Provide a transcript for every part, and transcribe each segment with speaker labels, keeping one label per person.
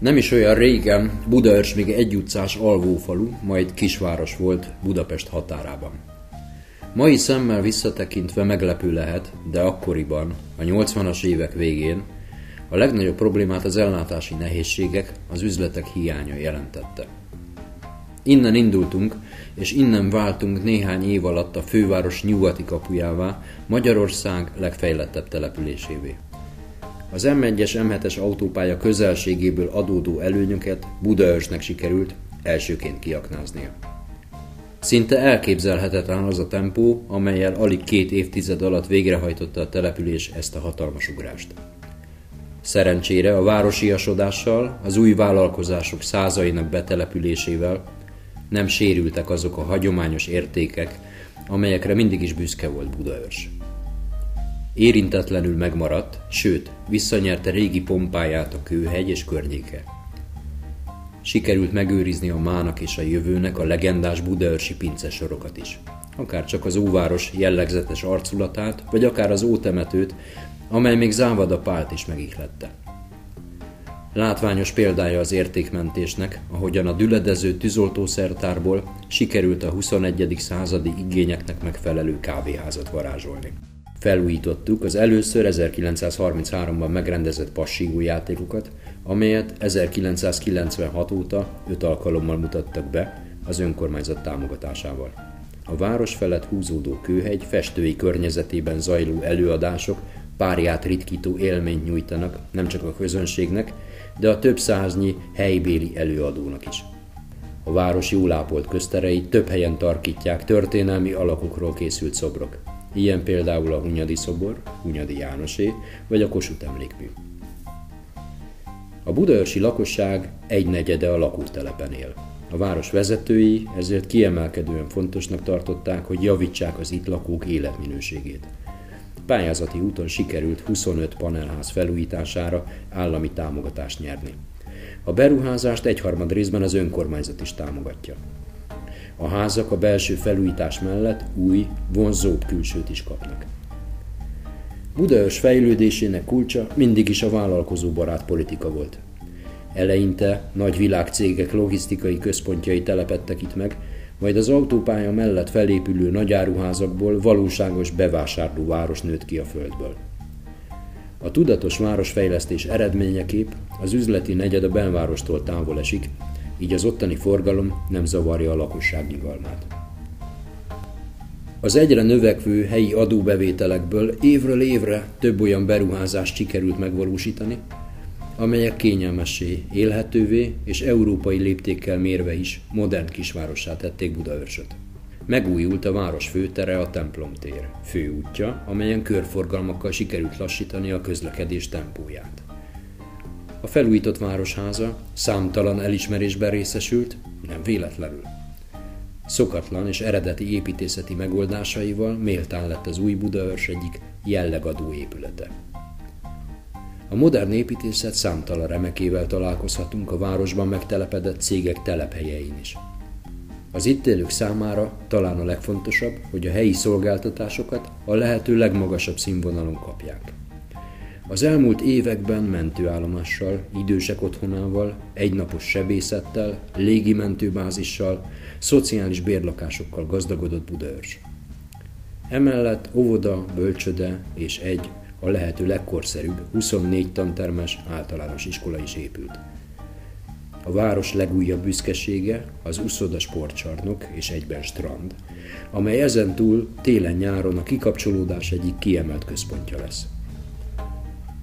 Speaker 1: Nem is olyan régen Budaörs még egy utcás alvófalu, majd kisváros volt Budapest határában. Mai szemmel visszatekintve meglepő lehet, de akkoriban, a 80-as évek végén a legnagyobb problémát az ellátási nehézségek, az üzletek hiánya jelentette. Innen indultunk, és innen váltunk néhány év alatt a főváros nyugati kapujává, Magyarország legfejlettebb településévé. Az M1-es, M7-es autópálya közelségéből adódó előnyöket Budaörsnek sikerült elsőként kiaknáznia. Szinte elképzelhetetlen az a tempó, amellyel alig 2 évtized alatt végrehajtotta a település ezt a hatalmas ugrást. Szerencsére a városiasodással, az új vállalkozások százainak betelepülésével nem sérültek azok a hagyományos értékek, amelyekre mindig is büszke volt Budaörs. Érintetlenül megmaradt, sőt, visszanyerte régi pompáját a Kőhegy és környéke. Sikerült megőrizni a mának és a jövőnek a legendás budaörsi pincesorokat is. Akár csak az óváros jellegzetes arculatát, vagy akár az ótemetőt, amely még Závada Pált is megihlette. Látványos példája az értékmentésnek, ahogyan a düledező tűzoltószertárból sikerült a 21. századi igényeknek megfelelő kávéházat varázsolni. Felújítottuk az először 1933-ban megrendezett passívú játékokat, amelyet 1996 óta 5 alkalommal mutattak be az önkormányzat támogatásával. A város felett húzódó Kőhegy festői környezetében zajló előadások párját ritkító élményt nyújtanak nem csak a közönségnek, de a több száznyi helybéli előadónak is. A város jól ápolt köztereit több helyen tarkítják történelmi alakokról készült szobrok. Ilyen például a Hunyadi szobor, Hunyadi Jánosé, vagy a Kossuth emlékmű. A budaörsi lakosság 1/4 a lakótelepen él. A város vezetői ezért kiemelkedően fontosnak tartották, hogy javítsák az itt lakók életminőségét. Pályázati úton sikerült 25 panelház felújítására állami támogatást nyerni. A beruházást egyharmad részben az önkormányzat is támogatja. A házak a belső felújítás mellett új, vonzóbb külsőt is kapnak. Budaörs fejlődésének kulcsa mindig is a vállalkozóbarát politika volt. Eleinte nagy világcégek logisztikai központjai telepedtek itt meg, majd az autópálya mellett felépülő nagyáruházakból valóságos bevásárló város nőtt ki a földből. A tudatos városfejlesztés eredményeképp az üzleti negyed a belvárostól távol esik, így az ottani forgalom nem zavarja a lakosság nyugalmát. Az egyre növekvő helyi adóbevételekből évről évre több olyan beruházást sikerült megvalósítani, amelyek kényelmessé, élhetővé és európai léptékkel mérve is modern kisvárossá tették Budaörsöt. Megújult a város főtere, a Templom tér, főútja, amelyen körforgalmakkal sikerült lassítani a közlekedés tempóját. A felújított városháza számtalan elismerésben részesült, nem véletlenül. Szokatlan és eredeti építészeti megoldásaival méltán lett az új Budaörs egyik jellegadó épülete. A modern építészet számtalan remekével találkozhatunk a városban megtelepedett cégek telephelyein is. Az itt élők számára talán a legfontosabb, hogy a helyi szolgáltatásokat a lehető legmagasabb színvonalon kapják. Az elmúlt években mentőállomással, idősek otthonával, egynapos sebészettel, légimentőbázissal, szociális bérlakásokkal gazdagodott Budaörs. Emellett óvoda, bölcsöde és egy a lehető legkorszerűbb 24 tantermes általános iskola is épült. A város legújabb büszkesége az Uszoda sportcsarnok és egyben strand, amely ezentúl télen-nyáron a kikapcsolódás egyik kiemelt központja lesz.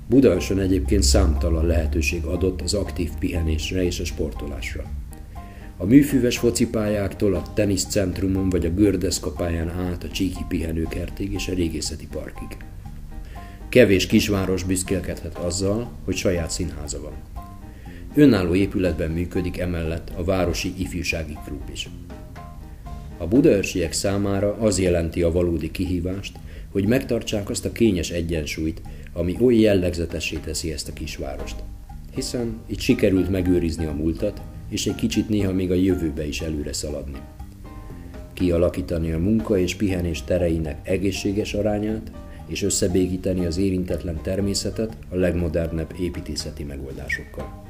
Speaker 1: Budaörsen egyébként számtalan lehetőség adott az aktív pihenésre és a sportolásra. A műfüves focipályáktól a teniszcentrumon vagy a gördeszkapályán át a csíki pihenőkertig és a régészeti parkig. Kevés kisváros büszkélkedhet azzal, hogy saját színháza van. Önálló épületben működik emellett a városi ifjúsági klub is. A budaörsiek számára az jelenti a valódi kihívást, hogy megtartsák azt a kényes egyensúlyt, ami oly jellegzetessé teszi ezt a kisvárost. Hiszen itt sikerült megőrizni a múltat, és egy kicsit néha még a jövőbe is előre szaladni. Kialakítani a munka és pihenés tereinek egészséges arányát, és összebékíteni az érintetlen természetet a legmodernebb építészeti megoldásokkal.